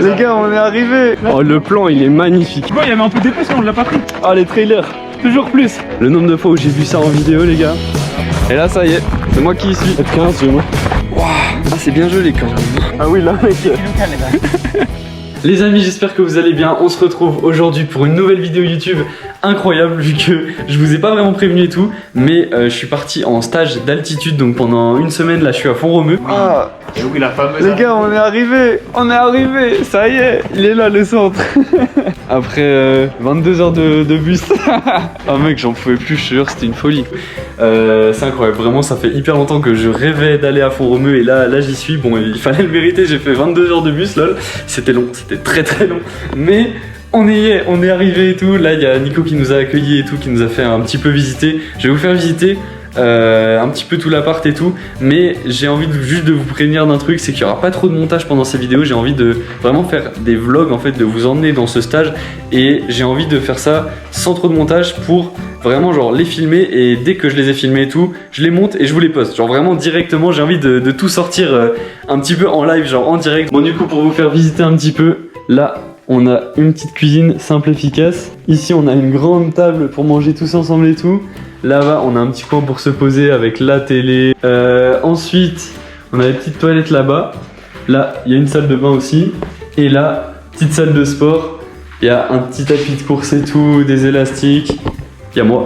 Les gars, on est arrivé. Oh, le plan, il est magnifique. Tu vois, il y avait un peu d'épée, on l'a pas pris. Ah, les trailers, toujours plus. Le nombre de fois où j'ai vu ça en vidéo, les gars. Et là, ça y est, c'est moi qui y suis. 15, je vois. Waouh, ah, c'est bien joli quand même. Ah oui, là, mec. Les amis, j'espère que vous allez bien. On se retrouve aujourd'hui pour une nouvelle vidéo YouTube incroyable, vu que je vous ai pas vraiment prévenu et tout, mais je suis parti en stage d'altitude, donc pendant une semaine là je suis à Font-Romeu. Ah, et oui, la fameuse. les gars, on est arrivé, ça y est, il est là le centre. Après 22 heures de bus. Ah mec, j'en pouvais plus, je te jure, c'était une folie. C'est incroyable, vraiment, ça fait hyper longtemps que je rêvais d'aller à Font-Romeu et là j'y suis. Bon, il fallait le mériter, j'ai fait 22 heures de bus, lol. C'était long, c'était très long, mais on est arrivé et tout. Là, il y a Nico qui nous a accueillis et tout, qui nous a fait un petit peu visiter. Je vais vous faire visiter un petit peu tout l'appart et tout, mais j'ai envie juste de vous prévenir d'un truc, c'est qu'il n'y aura pas trop de montage pendant ces vidéos. J'ai envie de vraiment faire des vlogs, en fait, de vous emmener dans ce stage, et j'ai envie de faire ça sans trop de montage pour vraiment genre les filmer, et dès que je les ai filmés et tout, je les monte et je vous les poste, genre vraiment directement. J'ai envie de tout sortir un petit peu en live, genre en direct. Bon, du coup, pour vous faire visiter un petit peu, là on a une petite cuisine simple, efficace. Ici on a une grande table pour manger tous ensemble et tout. Là-bas on a un petit coin pour se poser avec la télé. Ensuite on a les petites toilettes là-bas. Là il y a une salle de bain aussi. Et là, petite salle de sport. Il y a un petit tapis de course et tout, des élastiques. Il y a moi.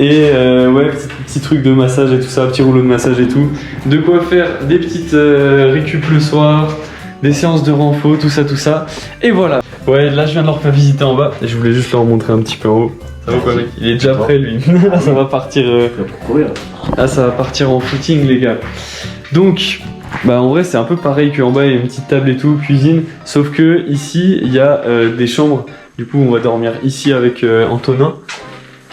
Et ouais, petit truc de massage et tout ça, petit rouleau de massage et tout. De quoi faire des petites récup le soir, des séances de renfo, tout ça. Et voilà. Ouais, là je viens de leur faire visiter en bas et je voulais juste leur montrer un petit peu en haut. Ça va quoi, mec? Il est déjà prêt lui. Là ça va partir. Là ça va partir en footing, les gars. Donc, bah en vrai c'est un peu pareil qu'en bas, il y a une petite table et tout, cuisine. Sauf que ici il y a des chambres. Du coup on va dormir ici avec Antonin.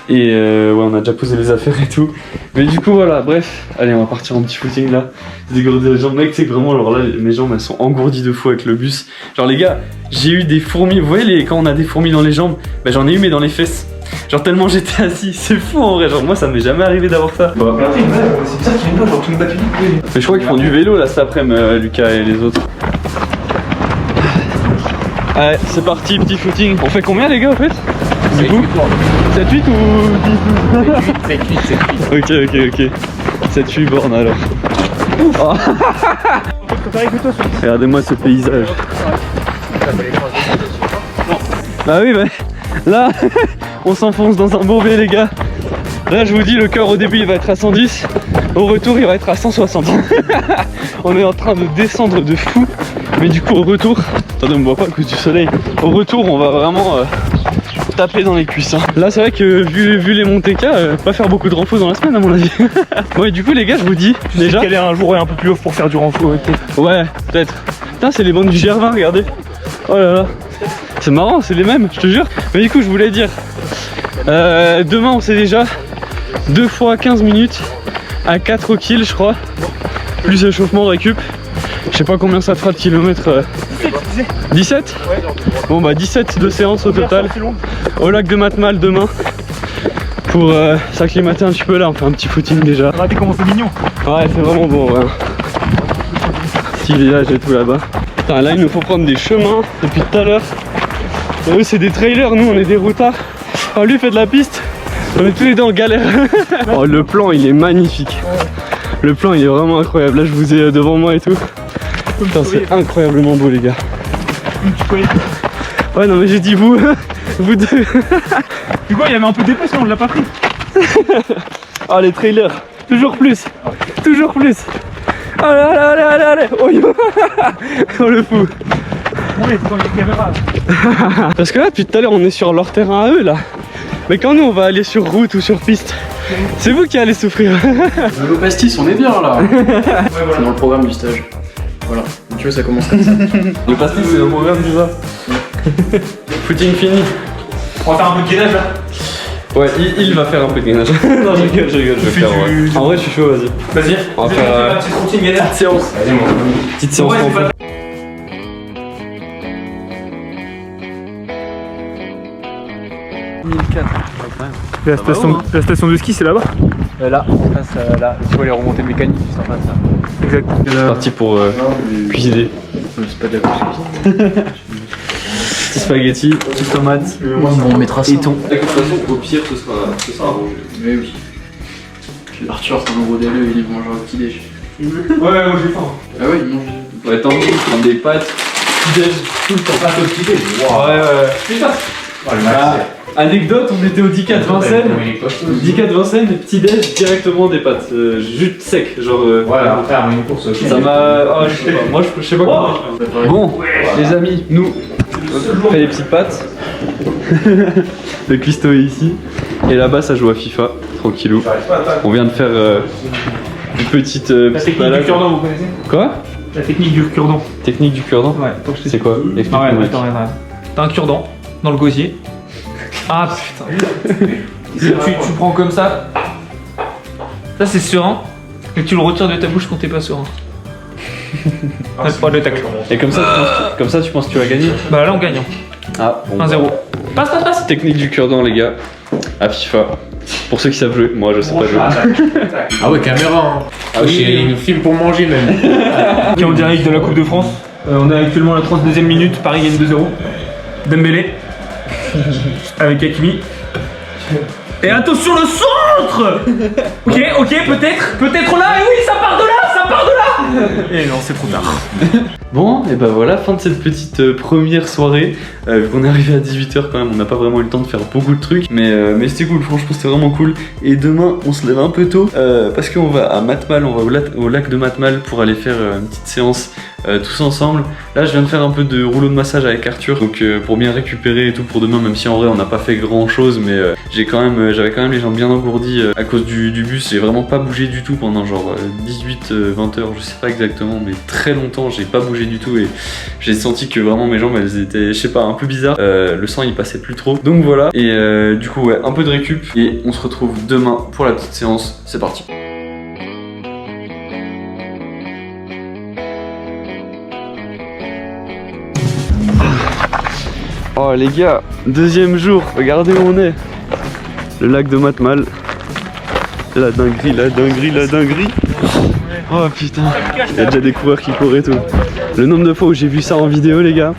Et ouais, on a déjà posé les affaires et tout. Mais du coup voilà, bref. Allez, on va partir en petit footing là. J'ai dégourdi les jambes, mec, c'est que vraiment, alors là, mes jambes elles sont engourdies de fou avec le bus. Genre les gars, j'ai eu des fourmis. Vous voyez quand on a des fourmis dans les jambes? Bah j'en ai eu mais dans les fesses. Genre tellement j'étais assis, c'est fou en vrai. Genre moi ça m'est jamais arrivé d'avoir ça. Mais après, c'est bizarre qu'il y ait une page, genre tout le battu. Mais je crois qu'ils font du vélo là cet après-midi, Lucas et les autres. Allez, c'est parti, petit footing. On fait combien les gars en fait? 7-8 ou 10? 7-8. Ok. 7-8 bornes alors. Oh. Regardez-moi ce paysage. Bah oui, bah là, on s'enfonce dans un bourbier les gars. Là je vous dis, le cœur au début il va être à 110. Au retour il va être à 160. On est en train de descendre de fou. Mais du coup au retour, attendez, on me voit pas à cause du soleil. Au retour on va vraiment taper dans les cuisses. Hein. Là c'est vrai que vu les montées K, pas faire beaucoup de renfo dans la semaine à mon avis. Ouais, du coup les gars, je vous dis déjà qu'elle est un jour un peu plus haut pour faire du renfo. Ouais, peut-être. Putain, c'est les bandes du GR20, regardez. Oh là là. C'est marrant, c'est les mêmes, je te jure. Mais du coup, je voulais dire, demain on sait déjà 2 fois 15 minutes à 4 au kill, je crois. Plus échauffement, récup. Je sais pas combien ça fera de kilomètres. 17 ? Ouais. Bon bah 17 de séances au total. Au lac de Matmal demain. Pour s'acclimater un petit peu là, on fait un petit footing déjà. Regardez comment c'est mignon. Ouais, c'est vraiment beau, ouais. Petit village et tout là-bas. Putain, là il nous faut prendre des chemins depuis tout à l'heure. Eux c'est des trailers, nous on est des routards. Oh, lui fait de la piste. On est tous les deux en galère. Oh, le plan il est magnifique. Le plan il est vraiment incroyable. Là je vous ai devant moi et tout. Putain, c'est incroyablement beau les gars. Ouais non mais j'ai dit vous. Vous deux. Tu vois, il y avait un peu d'épée, on l'a pas pris. Ah, les trailers. Toujours plus. Allez. Oh, oh le fou. Ouais, c'est dans les caméras. Parce que là depuis tout à l'heure on est sur leur terrain à eux là. Mais quand nous on va aller sur route ou sur piste, c'est vous qui allez souffrir. Le pastis, on est bien là. Ouais, voilà. C'est dans le programme du stage. Voilà, tu vois, ça commence comme ça. Le pastis c'est le programme du ça. Footing fini. On va faire un peu de gainage là. Ouais, il va faire un peu de gainage. Non, je rigole, je vais faire. Ouais. En vrai, je suis chaud, vas-y. Vas-y, on va faire un petit footing gainage. Petite séance. Vas-y, mon petite séance. Ouais, la station de ski, c'est là-bas. Là, on passe là. Tu vois les remontées mécaniques juste en face. Exact. C'est parti pour cuisiner. C'est pas de la course. Petit spaghetti, petite tomate, On mettra ça. et thon. De toute façon, au pire, ce sera arrangé. Mais oui. Arthur, c'est un gros délai, il mange un petit déj. Ouais, moi j'ai faim. Ah ouais, il mange. Ouais, tant pis, prendre des pâtes, petit déj, tout le temps. Pas au petit déj. Ouais. Putain. Oh, le Ah, anecdote, on était au 10-4 Vincennes. 10-4 Vincennes, petit déj, directement des pâtes. Jus sec, genre. Voilà, après, une course. Ça m'a. Oh, je sais pas, moi je sais pas comment. Bon, les amis, nous, on fait les petites pâtes. Le cuistot est ici. Et là-bas, ça joue à FIFA, tranquillou. On vient de faire une petite. La petite technique balade. du cure-dent, vous connaissez? Quoi? La technique du cure-dent. Technique du cure-dent? Ouais, attends, je C'est quoi? Ah Explique-moi, ouais, mec. attends, regarde. T'as un cure-dent dans le gosier. Ah putain. tu prends comme ça. Ça c'est serein. Et tu le retires de ta bouche quand t'es pas serein. C'est pas le tacle. Et comme ça, tu penses que tu vas gagner? Bah là on gagne. Ah, bon. 1-0. Passe. Technique du cure-dent, les gars, à FIFA. Pour ceux qui savent jouer, moi je sais pas jouer. Ah ouais, caméra. Hein. Ah oui, Il nous filme pour manger même. Qui est en direct de la Coupe de France. On est actuellement à la 32e minute. Paris gagne 2-0. Dembélé. Avec Hakimi. Et attention le centre. Ok, peut-être là. Et oui, ça part de là. Et non, c'est trop tard. Bon, et ben voilà, fin de cette petite première soirée. Vu qu'on est arrivé à 18h quand même, on n'a pas vraiment eu le temps de faire beaucoup de trucs. Mais c'était cool, franchement c'était vraiment cool. Et demain, on se lève un peu tôt parce qu'on va à Matmal, on va au lac de Matmal pour aller faire une petite séance tous ensemble. Là, je viens de faire un peu de rouleau de massage avec Arthur, donc pour bien récupérer et tout pour demain, même si en vrai on n'a pas fait grand chose, mais j'avais quand même les jambes bien engourdies à cause du bus. J'ai vraiment pas bougé du tout pendant genre 18-20 heures, je sais pas exactement, mais très longtemps j'ai pas bougé du tout et j'ai senti que vraiment mes jambes elles étaient, je sais pas, un peu bizarres. Le sang il passait plus trop, donc voilà. Et du coup ouais, un peu de récup et on se retrouve demain pour la petite séance. C'est parti. Oh les gars, deuxième jour, regardez où on est. Le lac de Matmal. La dinguerie. Oh putain, il y a déjà des coureurs qui courent et tout. Le nombre de fois où j'ai vu ça en vidéo les gars.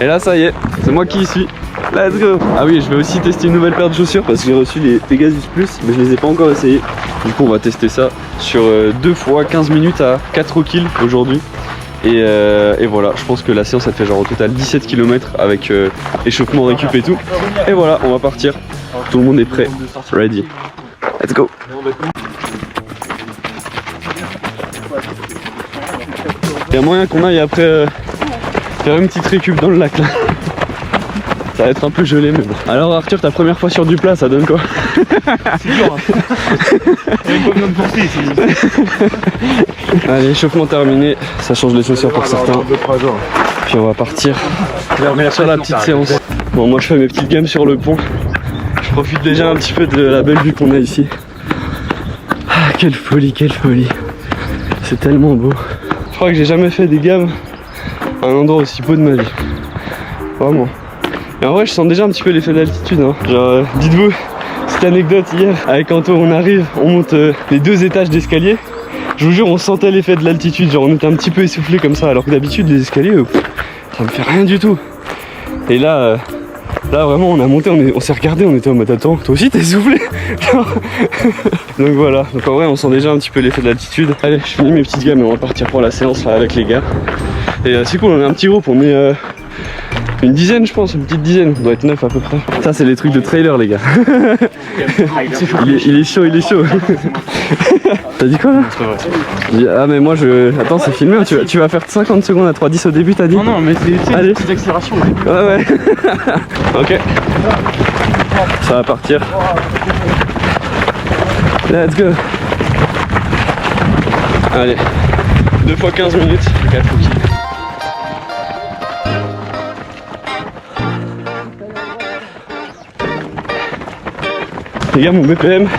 Et là ça y est, c'est moi qui y suis. Let's go. Ah oui, je vais aussi tester une nouvelle paire de chaussures parce que j'ai reçu les Pegasus Plus, mais je les ai pas encore essayées. Du coup on va tester ça sur 2 fois 15 minutes à 4 au kill aujourd'hui. Et voilà, je pense que la séance elle fait genre au total 17 km avec échauffement, récup et tout. Et voilà, on va partir. Tout le monde est prêt, ready. Let's go. Il y a moyen qu'on aille après faire une petite récup dans le lac là. Ça va être un peu gelé mais bon. Alors Arthur, ta première fois sur du plat, ça donne quoi? C'est dur. Il y a pas besoin de porter ici. Allez, échauffement terminé, ça change les chaussures pour certains. Puis on va partir sur la petite séance. Bon, moi je fais mes petites gammes sur le pont. Je profite déjà un petit peu de la belle vue qu'on a ici. Ah, quelle folie. C'est tellement beau. Je crois que j'ai jamais fait des gammes à un endroit aussi beau de ma vie. Vraiment. Et en vrai, je sens déjà un petit peu l'effet d'altitude. Hein. Genre, dites-vous, petite anecdote, hier, avec Anto, on arrive, on monte les 2 étages d'escalier. Je vous jure, on sentait l'effet de l'altitude. Genre, on était un petit peu essoufflé comme ça, alors que d'habitude, les escaliers, ça me fait rien du tout. Et là, vraiment, on a monté, on s'est regardé, on était en mode attends, toi aussi t'es essoufflé. Donc voilà, donc en vrai, on sent déjà un petit peu l'effet de l'altitude. Allez, je finis mes petites gammes et on va partir pour la séance là, avec les gars. Et c'est cool, on est un petit groupe, on est une dizaine je pense, une petite dizaine, on doit être 9 à peu près. Ça c'est les trucs de trailer les gars. il est chaud. T'as dit quoi là? Ah mais moi je... Attends, c'est filmé, tu vas faire 50 secondes à 3.10 au début t'as dit? Non, mais c'est allez, une petite accélération. Ouais. Ok. Ça va partir. Let's go. Allez. 2 fois 15 minutes. 4 cookies. Les gars, mon BPM,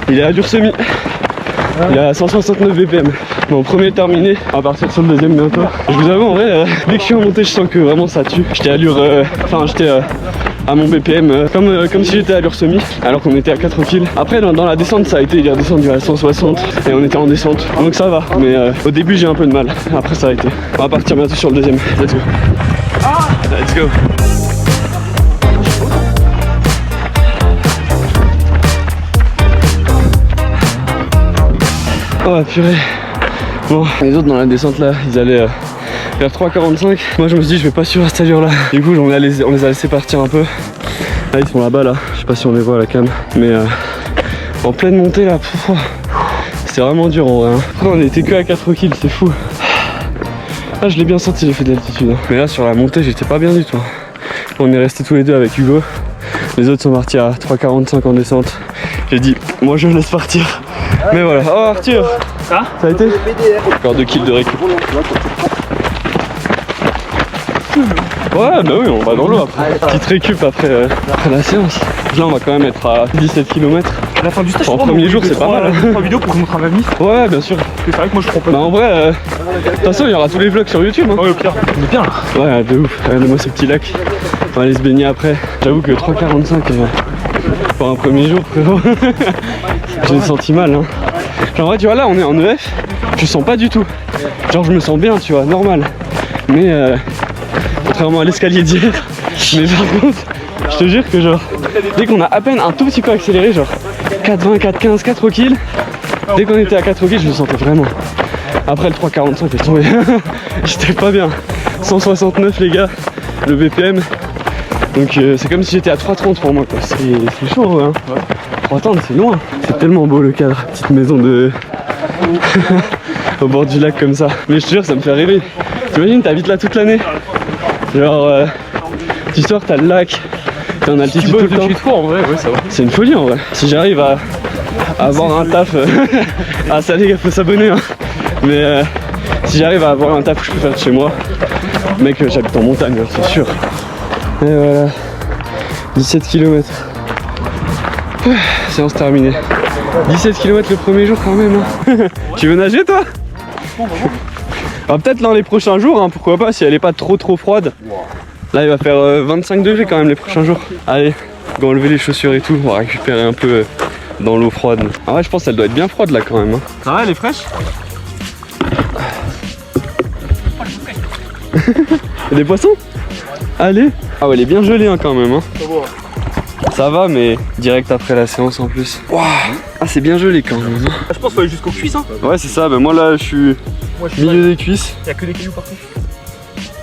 il est à dur semi. Il est à 169 BPM. Mon premier terminé, on va partir sur le deuxième bientôt. Je vous avoue en vrai, dès que je suis en montée je sens que vraiment ça tue. J'étais à allure, j'étais à mon BPM comme si j'étais à allure semi alors qu'on était à 4 kills. Après dans la descente ça a été, il est redescendu à 160 et on était en descente donc ça va. Mais au début j'ai un peu de mal, après ça a été. On va partir bientôt sur le deuxième. Let's go. Let's go. Oh purée. Bon, les autres dans la descente là, ils allaient vers 3,45. Moi je me suis dit je vais pas suivre à cette allure là. Du coup on les a laissés partir un peu. Là ils sont là-bas là, je sais pas si on les voit à la cam. Mais en pleine montée là, c'était vraiment dur en vrai. Hein. Après on était que à 4 kills, c'est fou. Là je l'ai bien senti l'effet d'altitude. Hein. Mais là sur la montée j'étais pas bien du tout. On est restés tous les deux avec Hugo. Les autres sont partis à 3,45 en descente. J'ai dit moi je laisse partir. Mais voilà. Oh Arthur, ça a été encore 2 kills de récup. Ouais bah oui, on va dans l'eau après. Petite récup après la séance. Là on va quand même être à 17 km. À la fin du stage, en premier jour c'est pas mal. 3 vidéos pour montrer à ma vie. Ouais bien sûr. C'est vrai que moi je prends pas. Bah en vrai, de toute façon il y aura tous les vlogs sur YouTube. Hein. Ouais au pire, on est bien là. Ouais de ouf, regardez-moi ce petit lac. On va aller se baigner après. J'avoue que 3,45 pour un premier jour frérot. J'ai senti mal hein. Genre en vrai tu vois là on est en EF, je sens pas du tout. Genre je me sens bien tu vois, normal. Mais contrairement à l'escalier d'hier. Mais par contre, je te jure que genre dès qu'on a à peine un tout petit peu accéléré, genre 4,20, 4,15, 4 kills, dès qu'on était à 4 kills je me sentais vraiment. Après le 3,45 est tombé. J'étais pas bien. 169 les gars, le BPM. Donc c'est comme si j'étais à 3,30 pour moi quoi. C'est chaud hein. 3,30 c'est loin. C'est tellement beau le cadre, petite maison de au bord du lac comme ça. Mais je te jure ça me fait rêver. T'imagines t'habites là toute l'année. Genre tu sors, t'as le lac, t'es en altitude tout le temps. Chez toi en vrai, ouais ça va. C'est une folie en vrai. Si j'arrive à avoir un taf, ah ça les gars faut s'abonner hein. Mais si j'arrive à avoir un taf que je peux faire de chez moi, mec j'habite en montagne hein, c'est sûr. Et voilà, 17 km. Séance terminée. 17 km le premier jour quand même hein. Tu veux nager toi? Alors peut-être dans les prochains jours, hein, pourquoi pas, si elle est pas trop froide. Là il va faire 25 degrés quand même les prochains jours. Allez, on va enlever les chaussures et tout, on va récupérer un peu dans l'eau froide. Ah ouais je pense qu'elle doit être bien froide là quand même. Hein. Ça va, elle est fraîche? Y'a des poissons? Allez. Ah ouais elle est bien gelée hein, quand même. Hein. Ça va mais direct après la séance en plus. Wow. Ah c'est bien gelé quand même. Hein. Je pense qu'il faut aller jusqu'aux cuisses hein. Ouais c'est ça, bah moi là je suis milieu des cuisses. Y'a que des cailloux partout.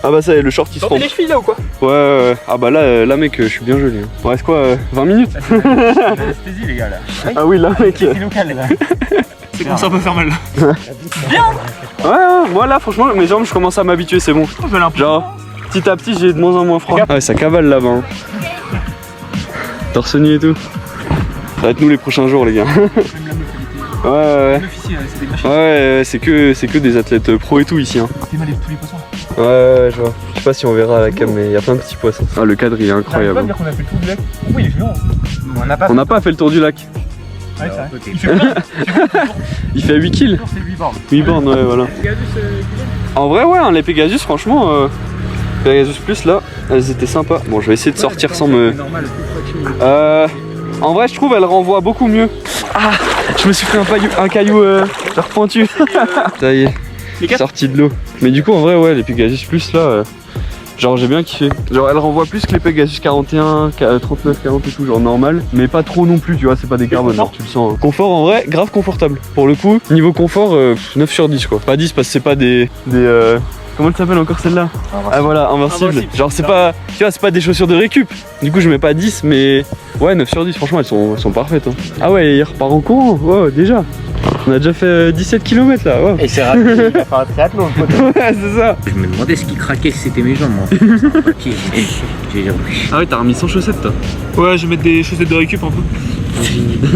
Ah bah ça y est, le short il se T'as rompt. les chevilles là ou quoi? Ouais. Ah bah là mec je suis bien gelé. Hein. Il reste quoi 20 minutes? L'anesthésie les gars là. Ah oui là mec. C'est local là. C'est comme ça on peut faire mal là. Ouais, moi là franchement mes jambes je commence à m'habituer, c'est bon. Genre petit à petit j'ai de moins en moins froid. Ouais ça cavale là-bas. Hein. Torse nu et tout. Ça va être nous les prochains jours les gars. Ouais. Ouais c'est que des athlètes pro et tout ici. Hein. T'es mal tous les poissons. Ouais je vois. Je sais pas si on verra à la cam mais il y a plein de petits poissons. Ah le cadre il est incroyable. On a pas dire qu'on a fait le tour du lac. Oui il est géant. On n'a pas fait le tour du lac. Ouais c'est vrai. Il fait 8 kills. 8 bornes ouais voilà. En vrai ouais hein, les Pegasus franchement Pegasus Plus là elles étaient sympas. Bon je vais essayer de sortir sans me... En vrai je trouve elle renvoie beaucoup mieux. Ah je me suis pris un caillou genre pointu. Ça y est, sorti de l'eau. Mais du coup en vrai ouais les Pegasus Plus là genre j'ai bien kiffé. Genre elle renvoie plus que les Pegasus 41, 39, 40 et tout genre normal. Mais pas trop non plus tu vois, c'est pas des carbones genre tu le sens. Hein. Confort en vrai grave confortable. Pour le coup niveau confort 9 sur 10 quoi. Pas 10 parce que c'est pas des comment elle s'appelle encore celle-là? Ah voilà, invincible. Genre c'est pas, tu vois, c'est pas des chaussures de récup. Du coup je mets pas 10 mais ouais 9 sur 10 franchement elles sont parfaites. Hein. Ah ouais il repart en courant, ouais déjà. On a déjà fait 17 km là, ouais. Et c'est rapide, il va faire un triathlon. Ouais c'est ça. Je me demandais ce qui craquait si c'était mes jambes moi. J'ai dit oui. Ah ouais t'as remis sans chaussettes toi? Ouais je vais mettre des chaussettes de récup un peu.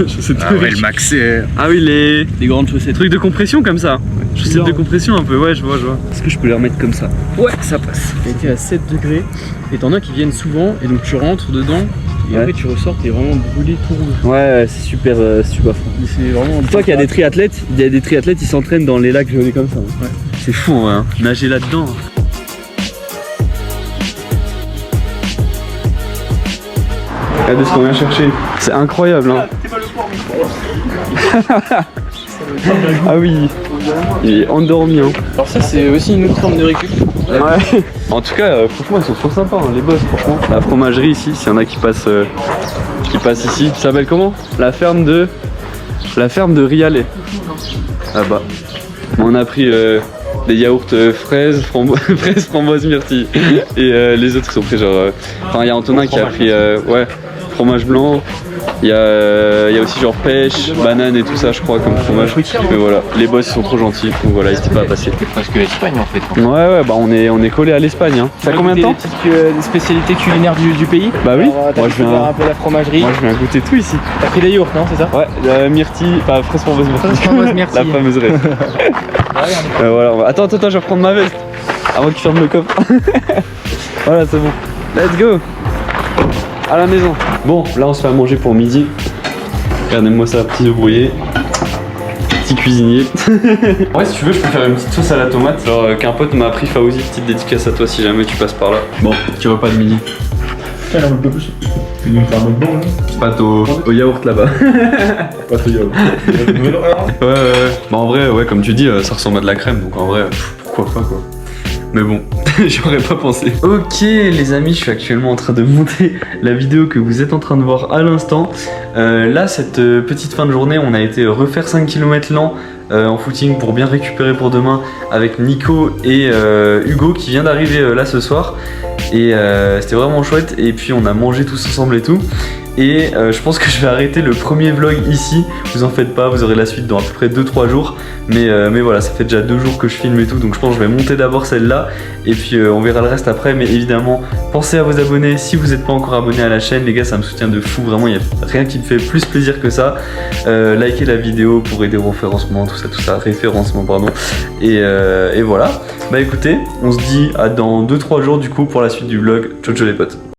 Chaussettes Ah ouais le max Ah oui les grandes chaussettes. Trucs de compression comme ça. Chaussettes de compression un peu, ouais je vois. Est-ce que je peux les remettre comme ça? Ouais ça passe. Il était à 7 degrés et t'en as qui viennent souvent et donc tu rentres dedans Et après, tu ressors, t'es vraiment brûlé tout rouge. Ouais, c'est super, super fort. C'est vraiment. Dis-toi qu'il y a des triathlètes, ils s'entraînent dans les lacs gelés comme ça. Ouais. C'est fou, ouais, hein. Nager là-dedans. Regardez ce qu'on vient chercher. C'est incroyable, hein. Ah oui, il est endormi, hein. Alors ça c'est aussi une autre forme de récup. Ouais. En tout cas, franchement, ils sont trop sympas, hein, les boss, franchement. La fromagerie ici, s'il y en a qui passent ici. Ça s'appelle comment? La ferme de Rialet. Là-bas. On a pris des yaourts fraises, framboises, myrtilles. Et les autres, ils ont pris genre. Enfin, il y a Antonin qui a pris ouais, fromage blanc. Il y a aussi genre pêche, banane et tout ça, je crois, comme fromage. Mais voilà, les boss ils sont trop gentils, donc voilà, n'hésitez pas à passer. Parce que l'Espagne en fait. Ouais, bah on est collé à l'Espagne. Hein. Ça a combien de temps? Des spécialités culinaires du pays. Bah oui, Alors, moi je viens. un peu la fromagerie. Moi je viens goûter tout ici. T'as pris des yaourts, non, c'est ça? Ouais, myrtille, pas fraise framboise myrtille. La fameuse rêve. Voilà, attends, je vais reprendre ma veste. Avant qu'il ferme le coffre. Voilà, c'est bon. Let's go. À la maison. Bon, là on se fait à manger pour midi. Regardez-moi ça, petit œuf brouillé. Petit cuisinier. Ouais, si tu veux, je peux faire une petite sauce à la tomate. Genre qu'un pote m'a appris, Fawzi, petite dédicace à toi si jamais tu passes par là. Bon, petit repas de midi. Tiens, un peu plus. Tu veux me faire un autre bon là? Pâte au yaourt là-bas. Pas trop yaourt. Ouais. Bah en vrai, ouais, comme tu dis, ça ressemble à de la crème, donc en vrai, pourquoi pas quoi. Mais bon, j'aurais pas pensé. Ok les amis, je suis actuellement en train de monter la vidéo que vous êtes en train de voir à l'instant. Là, cette petite fin de journée, on a été refaire 5 km lents en footing pour bien récupérer pour demain avec Nico et Hugo qui vient d'arriver là ce soir. Et c'était vraiment chouette. Et puis on a mangé tous ensemble et tout. Et je pense que je vais arrêter le premier vlog ici. Vous en faites pas, vous aurez la suite dans à peu près 2-3 jours. Mais voilà, ça fait déjà 2 jours que je filme et tout. Donc je pense que je vais monter d'abord celle-là. Et puis on verra le reste après. Mais évidemment, pensez à vous abonner si vous n'êtes pas encore abonné à la chaîne. Les gars, ça me soutient de fou. Vraiment, il n'y a rien qui me fait plus plaisir que ça. Likez la vidéo pour aider au référencement, tout ça. Référencement, pardon. Et voilà. Bah écoutez, on se dit à dans 2-3 jours du coup pour la suite du vlog. Ciao ciao les potes.